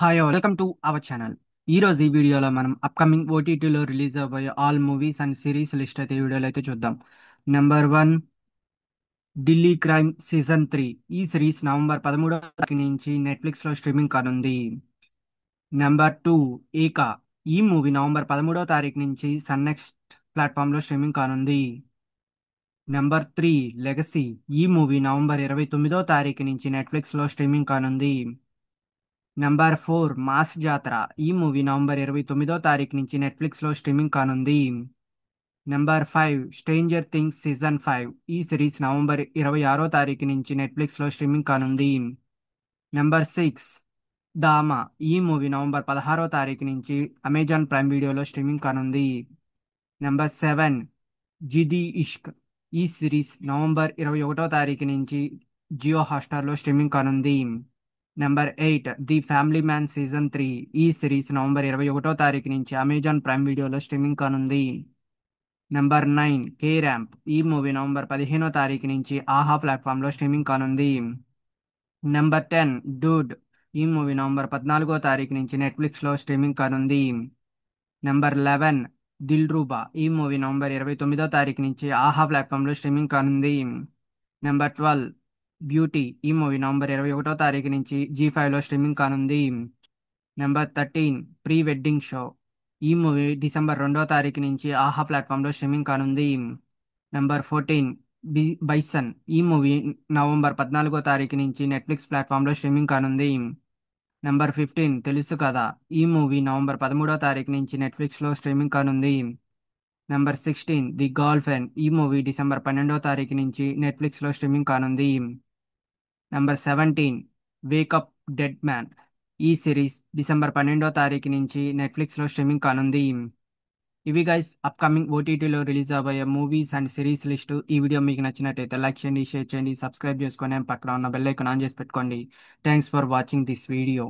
Hi welcome to our channel. ఈ వీడియోలో మనం అప్కమింగ్ ఓటీటీలో రిలీజ్ అవబోయే all movies and series list అయితే ఈ వీడియోలో అయితే చూద్దాం. Number 1, Delhi crime season 3. ఈ సిరీస్ నవంబర్ 13వ తారీఖు నుంచి నెట్ఫ్లిక్స్లో స్ట్రీమింగ్ కానుంది. నెంబర్ 2, ఏకా. ఈ మూవీ నవంబర్ 13వ తారీఖు నుంచి సన్ నెక్స్ట్ ప్లాట్ఫామ్లో స్ట్రీమింగ్ కానుంది. Number 3, legacy. ఈ మూవీ నవంబర్ 29వ తారీఖు నుంచి నెట్ఫ్లిక్స్లో స్ట్రీమింగ్ కానుంది. నెంబర్ 4, మాస్ జాతర. ఈ మూవీ నవంబర్ 29వ తారీఖు నుంచి నెట్ఫ్లిక్స్లో స్ట్రీమింగ్ కానుంది. Number 5, stranger things season 5. ఈ సిరీస్ నవంబర్ 26వ తారీఖు నుంచి నెట్ఫ్లిక్స్లో స్ట్రీమింగ్ కానుంది. నెంబర్ 6, దామా. ఈ మూవీ నవంబర్ 16వ తారీఖు నుంచి అమెజాన్ ప్రైమ్ వీడియోలో స్ట్రీమింగ్ కానుంది. నెంబర్ 7, జిది ఇష్క్. ఈ సిరీస్ నవంబర్ 21వ తారీఖు నుంచి జియో హాట్స్టార్లో స్ట్రీమింగ్ కానుంది. Number 8, the family man season 3. ఈ సిరీస్ నవంబర్ 21వ తారీఖు నుంచి అమెజాన్ ప్రైమ్ వీడియోలో స్ట్రీమింగ్ కానుంది. Number 9, K ramp. ఈ మూవీ నవంబర్ 15వ తారీఖు నుంచి ఆహా ప్లాట్ఫామ్లో స్ట్రీమింగ్ కానుంది. Number 10, Dude. ఈ మూవీ నవంబర్ 14వ తారీఖు నుంచి నెట్ఫ్లిక్స్లో స్ట్రీమింగ్ కానుంది. నెంబర్ 11, దిల్ రూబా. ఈ మూవీ నవంబర్ 29వ తారీఖు నుంచి ఆహా ప్లాట్ఫామ్లో స్ట్రీమింగ్ కానుంది. Number 12, beauty. ఈ మూవీ నవంబర్ 21వ తారీఖు నుంచి జీ5లో స్ట్రీమింగ్ కానుంది. Number 13, pre wedding show. ఈ మూవీ డిసెంబర్ 2వ తారీఖు నుంచి ఆహా ప్లాట్ఫామ్లో స్ట్రీమింగ్ కానుంది. Number 14, bison. ఈ మూవీ నవంబర్ 14వ తారీఖు నుంచి నెట్ఫ్లిక్స్ ప్లాట్ఫామ్లో స్ట్రీమింగ్ కానుంది. నెంబర్ 15, తెలుసు కదా. ఈ మూవీ నవంబర్ 13వ తారీఖు నుంచి నెట్ఫ్లిక్స్లో స్ట్రీమింగ్ కానుంది. Number 16, the girlfriend. ఈ మూవీ డిసెంబర్ 12వ తారీఖు నుంచి నెట్ఫ్లిక్స్లో స్ట్రీమింగ్ కానుంది. Number 17, wake up dead man. ఈ సిరీస్ డిసెంబర్ 12వ తారీఖు నుంచి నెట్ఫ్లిక్స్లో స్ట్రీమింగ్ కానుంది. ఇవి గైస్ అప్కమింగ్ ఓటీటీలో రిలీజ్ అవబోయే మూవీస్ అండ్ సిరీస్ లిస్టు. ఈ వీడియో మీకు నచ్చినట్టయితే లైక్ చేయండి, షేర్ చేయండి, సబ్స్క్రైబ్ చేసుకొని పక్కన ఉన్న బెల్ ఐకాన్ ఆన్ చేసి పెట్టుకోండి. Thanks for watching this video.